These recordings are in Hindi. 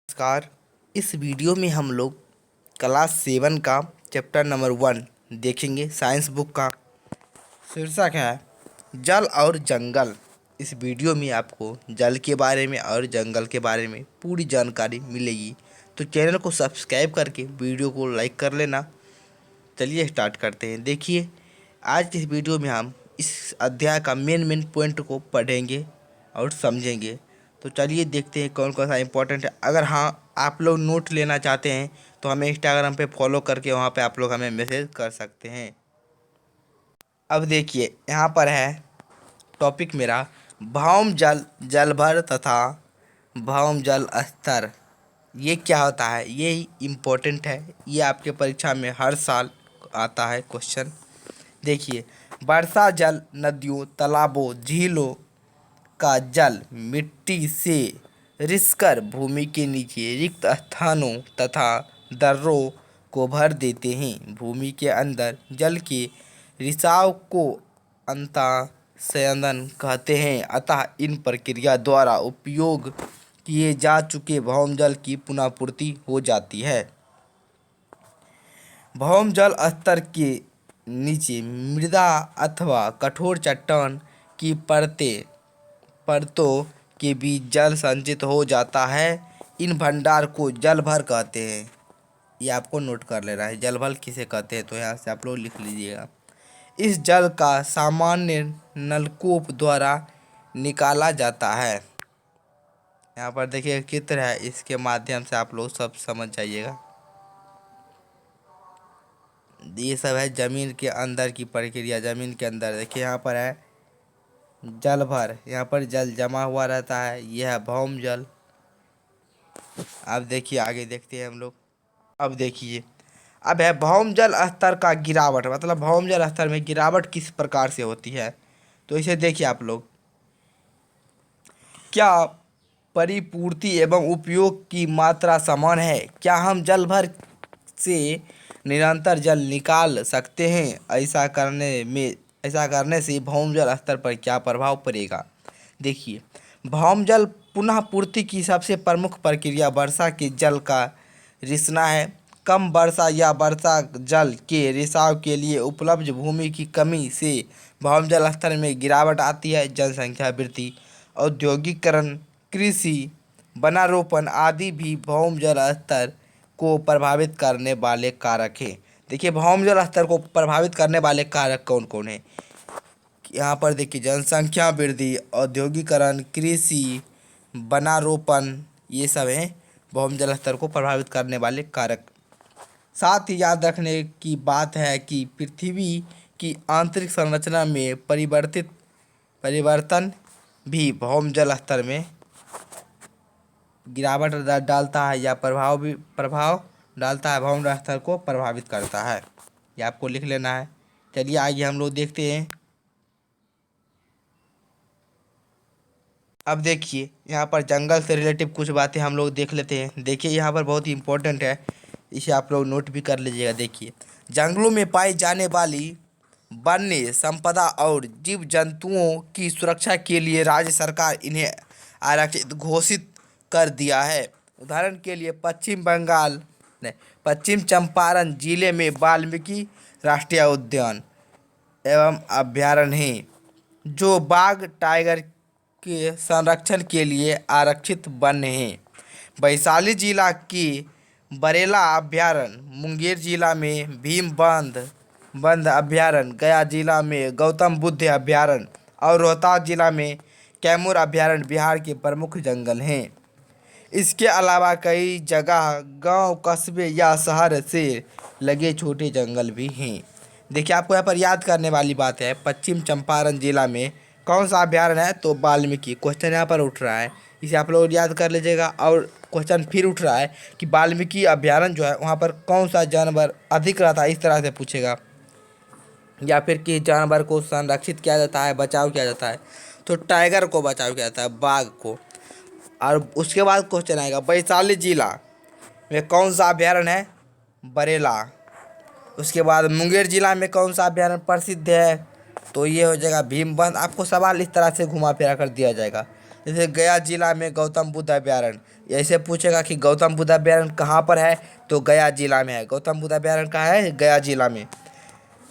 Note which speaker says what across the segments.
Speaker 1: नमस्कार। इस वीडियो में हम लोग क्लास 7 का चैप्टर नंबर 1 देखेंगे। साइंस बुक का शीर्षक है जल और जंगल। इस वीडियो में आपको जल के बारे में और जंगल के बारे में पूरी जानकारी मिलेगी, तो चैनल को सब्सक्राइब करके वीडियो को लाइक कर लेना। चलिए स्टार्ट करते हैं। देखिए, आज की इस वीडियो में हम इस अध्याय का मेन पॉइंट को पढ़ेंगे और समझेंगे। तो चलिए देखते हैं कौन कौन सा इम्पोर्टेंट है। अगर हाँ आप लोग नोट लेना चाहते हैं तो हमें इंस्टाग्राम पे फॉलो करके वहाँ पे आप लोग हमें मैसेज कर सकते हैं। अब देखिए, यहाँ पर है टॉपिक मेरा भौम जल, जलभर तथा भौम जल स्तर। ये क्या होता है, ये इम्पोर्टेंट है। ये आपके परीक्षा में हर साल आता है क्वेश्चन। देखिए, वर्षा जल नदियों, तालाबों, झीलों का जल मिट्टी से रिसकर भूमि के नीचे रिक्त स्थानों तथा दर्रों को भर देते हैं। भूमि के अंदर जल के रिसाव को अंतःसंयन कहते हैं। अतः इन प्रक्रिया द्वारा उपयोग किए जा चुके भौमजल की पुनःपूर्ति हो जाती है। भौमजल स्तर के नीचे मृदा अथवा कठोर चट्टान की परतों के बीच जल संचित हो जाता है। इन भंडार को जलभर कहते हैं। ये आपको नोट कर लेना है, जलभर किसे कहते हैं, तो यहाँ से आप लोग लिख लीजिएगा। इस जल का सामान्य नलकूप द्वारा निकाला जाता है। यहाँ पर देखिए चित्र है, इसके माध्यम से आप लोग सब समझ जाइएगा। ये सब है जमीन के अंदर की प्रक्रिया। जमीन के अंदर देखिए, यहाँ पर है जल भर, यहाँ पर जल जमा हुआ रहता है। यह है भौम जल। अब देखिए आगे देखते हैं हम लोग। अब देखिए, अब है भौम जल स्तर का गिरावट। मतलब भौम जल स्तर में गिरावट किस प्रकार से होती है, तो इसे देखिए आप लोग। क्या परिपूर्ति एवं उपयोग की मात्रा समान है? क्या हम जल भर से निरंतर जल निकाल सकते हैं? ऐसा करने से भौमजल स्तर पर क्या प्रभाव पड़ेगा? देखिए, भौमजल पुनः पूर्ति की सबसे प्रमुख प्रक्रिया वर्षा के जल का रिसना है। कम वर्षा या वर्षा जल के रिसाव के लिए उपलब्ध भूमि की कमी से भौमजल स्तर में गिरावट आती है। जनसंख्या वृद्धि, औद्योगिकरण, कृषि, वनारोपण आदि भी भौमजल स्तर को प्रभावित करने वाले कारक हैं। देखिए, भौमजल स्तर को प्रभावित करने वाले कारक कौन कौन हैं? यहाँ पर देखिए, जनसंख्या वृद्धि, औद्योगिकरण, कृषि, वनारोपण, ये सब हैं भौमजल स्तर को प्रभावित करने वाले कारक। साथ ही याद रखने की बात है कि पृथ्वी की आंतरिक संरचना में परिवर्तन भी भौमजल स्तर में गिरावट डालता है या प्रभाव डालता है, भौमजल स्तर को प्रभावित करता है। ये आपको लिख लेना है। चलिए आगे हम लोग देखते हैं। अब देखिए, यहाँ पर जंगल से रिलेटिव कुछ बातें हम लोग देख लेते हैं। देखिए, यहाँ पर बहुत ही इम्पोर्टेंट है, इसे आप लोग नोट भी कर लीजिएगा। देखिए, जंगलों में पाई जाने वाली वन्य संपदा और जीव जंतुओं की सुरक्षा के लिए राज्य सरकार इन्हें आरक्षित घोषित कर दिया है। उदाहरण के लिए पश्चिम चंपारण जिले में वाल्मीकि राष्ट्रीय उद्यान एवं अभ्यारण्य है, जो बाघ टाइगर के संरक्षण के लिए आरक्षित वन हैं। वैशाली जिला की बरेला अभ्यारण्य, मुंगेर जिला में भीम बंद अभ्यारण्य, गया जिला में गौतम बुद्ध अभ्यारण्य और रोहतास जिला में कैमूर अभ्यारण्य बिहार के प्रमुख जंगल हैं। इसके अलावा कई जगह गांव, कस्बे या शहर से लगे छोटे जंगल भी हैं। देखिए, आपको यहाँ पर याद करने वाली बात है, पश्चिम चंपारण जिला में कौन सा अभ्यारण्य है, तो वाल्मीकि। क्वेश्चन यहाँ पर उठ रहा है, इसे आप लोग याद कर लीजिएगा। और क्वेश्चन फिर उठ रहा है कि वाल्मीकि अभ्यारण्य जो है वहाँ पर कौन सा जानवर अधिक रहता है, इस तरह से पूछेगा। या फिर किस जानवर को संरक्षित किया जाता है, बचाव किया जाता है, तो टाइगर को बचाव किया जाता है, बाघ को। और उसके बाद क्वेश्चन आएगा वैशाली जिला में कौन सा अभ्यारण्य है, बरेला। उसके बाद मुंगेर जिला में कौन सा अभ्यारण्य प्रसिद्ध है, तो ये हो जाएगा भीमबंध। आपको सवाल इस तरह से घुमा फिरा कर दिया जाएगा। जैसे गया जिला में गौतम बुद्ध अभयारण्य, ऐसे पूछेगा कि गौतम बुद्ध अभयारण्य कहाँ पर है, तो गया जिला में है। गौतम बुद्ध अभयारण्य कहाँ है, गया जिला में।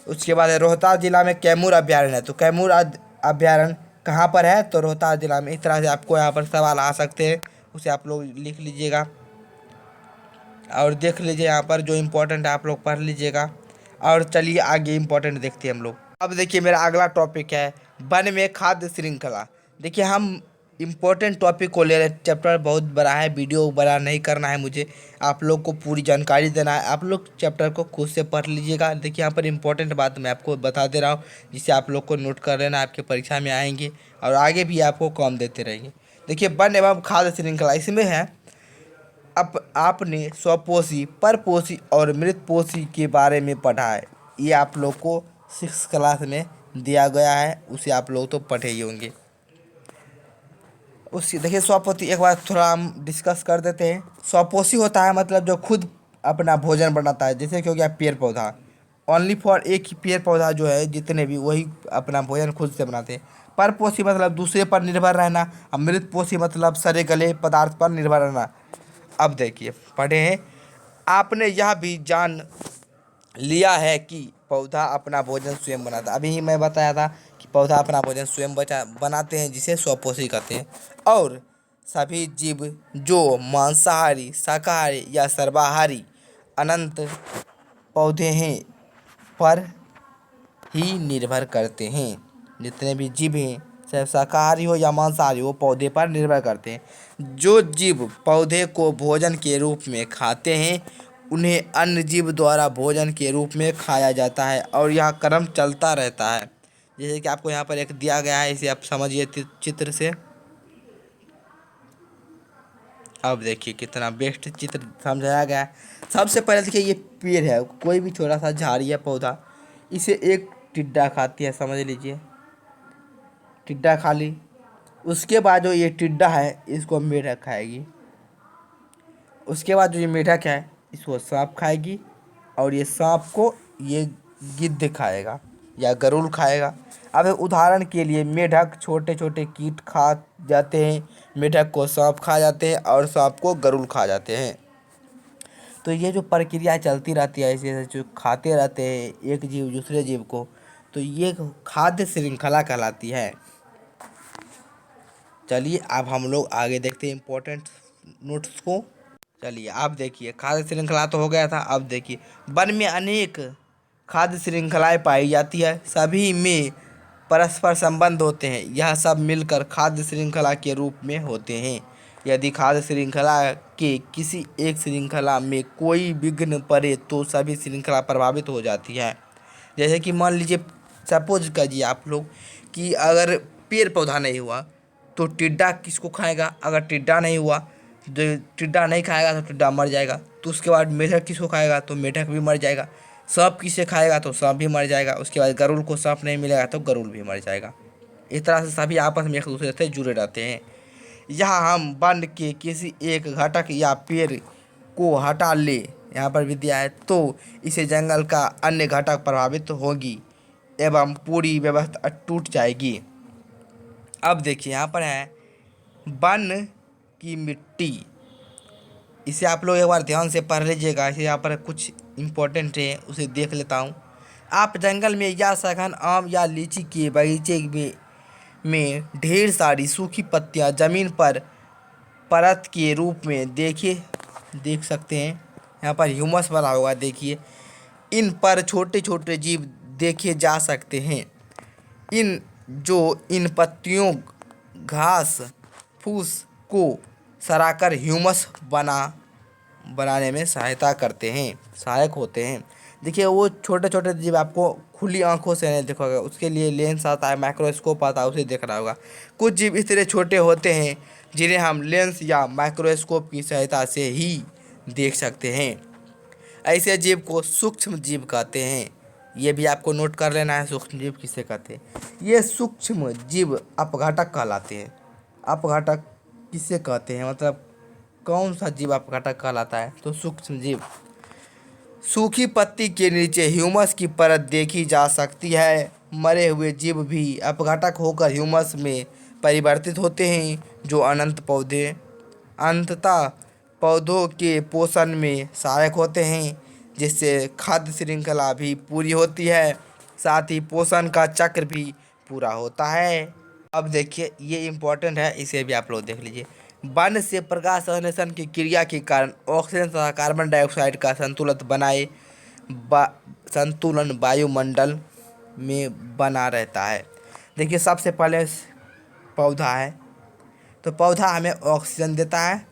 Speaker 1: उसके बाद रोहतास जिला में कैमूर अभयारण्य है, तो कैमूर अभयारण्य कहाँ पर है, तो रोहतास जिला में। इस तरह से आपको यहाँ पर सवाल आ सकते हैं, उसे आप लोग लिख लीजिएगा और देख लीजिए यहाँ पर जो इम्पोर्टेंट है आप लोग पढ़ लीजिएगा। और चलिए आगे इम्पोर्टेंट देखते हैं हम लोग। अब देखिए मेरा अगला टॉपिक है वन में खाद्य श्रृंखला। देखिए हम इम्पोर्टेंट टॉपिक को ले रहे हैं, चैप्टर बहुत बड़ा है, वीडियो बड़ा नहीं करना है मुझे, आप लोग को पूरी जानकारी देना है। आप लोग चैप्टर को खुद से पढ़ लीजिएगा। देखिए यहाँ पर इम्पोर्टेंट बात मैं आपको बता दे रहा हूँ, जिसे आप लोग को नोट कर लेना, आपके परीक्षा में आएंगे और आगे भी आपको कॉम देते रहेंगे। देखिए वन एवं खाद्य श्रृंखला, इसमें है आपने स्वपोषी, परपोषी और मृतपोषी के बारे में पढ़ा है। ये आप लोग को 6th क्लास में दिया गया है, उसे आप लोग तो पढ़े ही होंगे। उसकी देखिए स्वपोषी एक बार थोड़ा हम डिस्कस कर देते हैं। स्वपोषी होता है मतलब जो खुद अपना भोजन बनाता है, जैसे कि हो गया पेड़ पौधा, ओनली फॉर एक ही पेड़ पौधा जो है जितने भी, वही अपना भोजन खुद से बनाते हैं। परपोषी मतलब दूसरे पर निर्भर रहना, और मृतपोषी मतलब सड़े गले पदार्थ पर निर्भर रहना। अब देखिए पढ़े हैं, आपने यह भी जान लिया है कि पौधा अपना भोजन स्वयं बनाता है। अभी ही मैं बताया था कि पौधा अपना भोजन स्वयं बनाते हैं, जिसे स्वपोषी कहते हैं। और सभी जीव जो मांसाहारी, शाकाहारी या सर्वाहारी अनंत पौधे हैं पर ही निर्भर करते हैं। जितने भी जीव हैं, चाहे शाकाहारी हो या मांसाहारी, वो पौधे पर निर्भर करते हैं। जो जीव पौधे को भोजन के रूप में खाते हैं उन्हें अन्य जीव द्वारा भोजन के रूप में खाया जाता है, और यह क्रम चलता रहता है। जैसे कि आपको यहाँ पर एक दिया गया है, इसे आप समझिए चित्र से। अब देखिए कितना बेस्ट चित्र समझाया गया है। सबसे पहले देखिए ये पेड़ है, कोई भी छोटा सा झाड़ी या पौधा, इसे एक टिड्डा खाती है, समझ लीजिए टिड्डा खा ली। उसके बाद जो ये टिड्डा है इसको मेढक खाएगी। उसके बाद जो ये मेढक है इसको सांप खाएगी, और ये सांप को ये गिद्ध खाएगा या गरुड़ खाएगा। अब उदाहरण के लिए मेढक छोटे छोटे कीट खा जाते हैं, मेढक को सांप खा जाते हैं और सांप को गरुड़ खा जाते हैं। तो ये जो प्रक्रिया चलती रहती है, ऐसे जो खाते रहते हैं एक जीव दूसरे जीव को, तो ये खाद्य श्रृंखला कहलाती है। चलिए अब हम लोग आगे देखते हैं इम्पोर्टेंट नोट्स को। चलिए आप देखिए खाद्य श्रृंखला तो हो गया था। अब देखिए वन में अनेक खाद्य श्रृंखलाएं पाई जाती है, सभी में परस्पर संबंध होते हैं, यह सब मिलकर खाद्य श्रृंखला के रूप में होते हैं। यदि खाद्य श्रृंखला के किसी एक श्रृंखला में कोई विघ्न पड़े तो सभी श्रृंखला प्रभावित हो जाती है। जैसे कि मान लीजिए सपोज कीजिए आप लोग कि अगर पेड़ पौधा नहीं हुआ तो टिड्डा किसको खाएगा, अगर टिड्डा नहीं हुआ तो टिड्डा नहीं खाएगा तो टिड्डा मर जाएगा। तो उसके बाद मेढक किसको खाएगा, तो मेढक भी मर जाएगा। सांप किसे खाएगा, तो सांप भी मर जाएगा। उसके बाद गरुड़ को सांप नहीं मिलेगा तो गरुड़ भी मर जाएगा। इस तरह से सभी आपस में एक दूसरे से जुड़े रहते हैं। यहाँ हम वन के किसी एक घटक या पेड़ को हटा ले, यहाँ पर भी दिया है, तो इसे जंगल का अन्य घटक प्रभावित होगी एवं पूरी व्यवस्था टूट जाएगी। अब देखिए यहाँ पर है वन की मिट्टी, इसे आप लोग एक बार ध्यान से पढ़ लीजिएगा। इसे यहाँ पर कुछ इम्पोर्टेंट है उसे देख लेता हूँ। आप जंगल में या सघन आम या लीची के बगीचे में ढेर सारी सूखी पत्तियाँ ज़मीन पर परत के रूप में देख सकते हैं। यहाँ पर ह्यूमस बना हुआ देखिए, इन पर छोटे छोटे जीव देखे जा सकते हैं। इन पत्तियों घास फूस को सड़ाकर ह्यूमस बनाने में सहायक होते हैं। देखिए वो छोटे छोटे जीव आपको खुली आंखों से नहीं दिखेगा, उसके लिए लेंस आता है, माइक्रोस्कोप आता है, उसे देखना होगा। कुछ जीव इतने छोटे होते हैं जिन्हें हम लेंस या माइक्रोस्कोप की सहायता से ही देख सकते हैं। ऐसे जीव को सूक्ष्म जीव कहते हैं। ये भी आपको नोट कर लेना है, सूक्ष्म जीव किसे कहते हैं। ये सूक्ष्म जीव अपघटक कहलाते हैं। अपघटक किसे कहते हैं, मतलब कौन सा जीव अपघटक कहलाता है, तो सूक्ष्म जीव। सूखी पत्ती के नीचे ह्यूमस की परत देखी जा सकती है। मरे हुए जीव भी अपघटक होकर ह्यूमस में परिवर्तित होते हैं, जो अंततः पौधों के पोषण में सहायक होते हैं, जिससे खाद्य श्रृंखला भी पूरी होती है, साथ ही पोषण का चक्र भी पूरा होता है। अब देखिए ये इम्पोर्टेंट है, इसे भी आप लोग देख लीजिए। वन से प्रकाश संश्लेषण की क्रिया के कारण ऑक्सीजन तथा कार्बन डाइऑक्साइड का संतुलन वायुमंडल में बना रहता है। देखिए सबसे पहले पौधा है, तो पौधा हमें ऑक्सीजन देता है,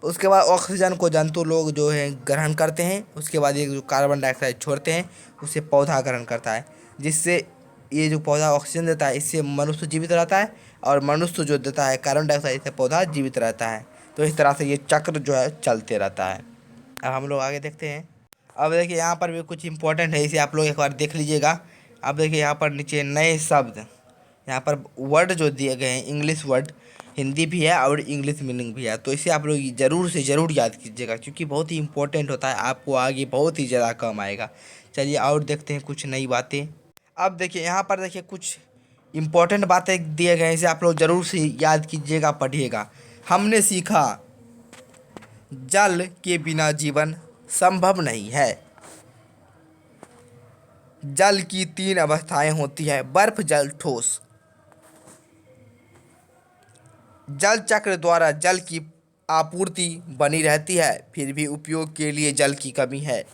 Speaker 1: उसके बाद ऑक्सीजन को जंतु लोग जो है ग्रहण करते हैं, उसके बाद ये जो कार्बन डाइऑक्साइड छोड़ते हैं उसे पौधा ग्रहण करता है, जिससे ये जो पौधा ऑक्सीजन देता है इससे मनुष्य जीवित रहता है, और मनुष्य जो देता है कार्बन डाइऑक्साइड इससे पौधा जीवित रहता है। तो इस तरह से ये चक्र जो है चलते रहता है। अब हम लोग आगे देखते हैं। अब देखिए यहाँ पर भी कुछ इंपॉर्टेंट है, इसे आप लोग एक बार देख लीजिएगा। अब देखिए यहाँ पर नीचे नए शब्द, यहाँ पर वर्ड जो दिए गए हैं इंग्लिश वर्ड, हिंदी भी है और इंग्लिश मीनिंग भी है, तो इसे आप लोग ज़रूर से ज़रूर याद कीजिएगा, क्योंकि बहुत ही इंपॉर्टेंट होता है, आपको आगे बहुत ही ज़्यादा काम आएगा। चलिए और देखते हैं कुछ नई बातें। अब देखिए यहाँ पर देखिए कुछ इम्पोर्टेंट बातें दिए गए हैं, इसे आप लोग ज़रूर से याद कीजिएगा, पढ़िएगा। हमने सीखा जल के बिना जीवन संभव नहीं है। जल की 3 अवस्थाएं होती हैं, बर्फ, जल, ठोस। जल चक्र द्वारा जल की आपूर्ति बनी रहती है, फिर भी उपयोग के लिए जल की कमी है।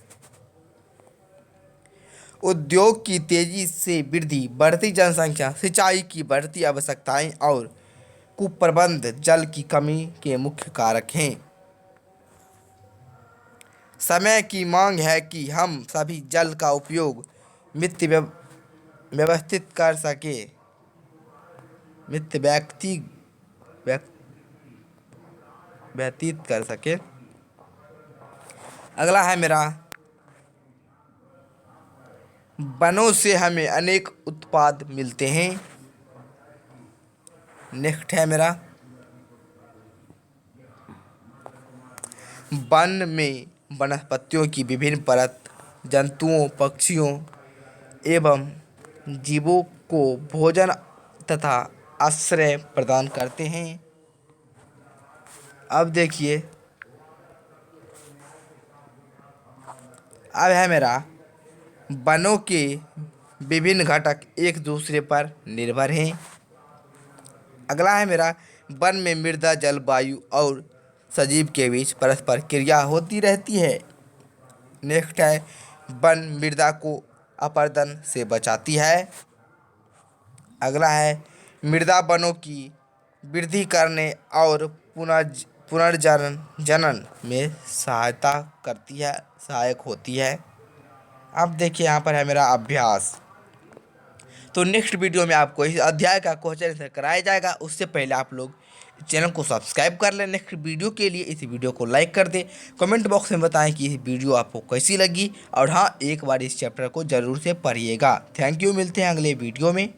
Speaker 1: उद्योग की तेजी से वृद्धि, बढ़ती जनसंख्या, सिंचाई की बढ़ती आवश्यकताएं और कुप्रबंध जल की कमी के मुख्य कारक हैं। समय की मांग है कि हम सभी जल का उपयोग मित व्यवस्थित कर सके मित व्यतीत कर सके। अगला है मेरा, वनों से हमें अनेक उत्पाद मिलते हैं। नेक्स्ट है मेरा, वन में वनस्पतियों की विभिन्न परत जंतुओं, पक्षियों एवं जीवों को भोजन तथा आश्रय प्रदान करते हैं। अब देखिए, अब है मेरा, वनों के विभिन्न घटक एक दूसरे पर निर्भर हैं। अगला है मेरा, वन में मृदा, जल, वायु और सजीव के बीच परस्पर क्रिया होती रहती है। नेक्स्ट है, वन मृदा को अपरदन से बचाती है। अगला है, मृदा वनों की वृद्धि करने और पुनर्जनन में सहायक होती है। अब देखिए यहाँ पर है मेरा अभ्यास। तो नेक्स्ट वीडियो में आपको इस अध्याय का क्वेश्चन आंसर कराया जाएगा, उससे पहले आप लोग चैनल को सब्सक्राइब कर लें। नेक्स्ट वीडियो के लिए इस वीडियो को लाइक कर दें, कमेंट बॉक्स में बताएं कि ये वीडियो आपको कैसी लगी, और हाँ, एक बार इस चैप्टर को ज़रूर से पढ़िएगा। थैंक यू, मिलते हैं अगले वीडियो में।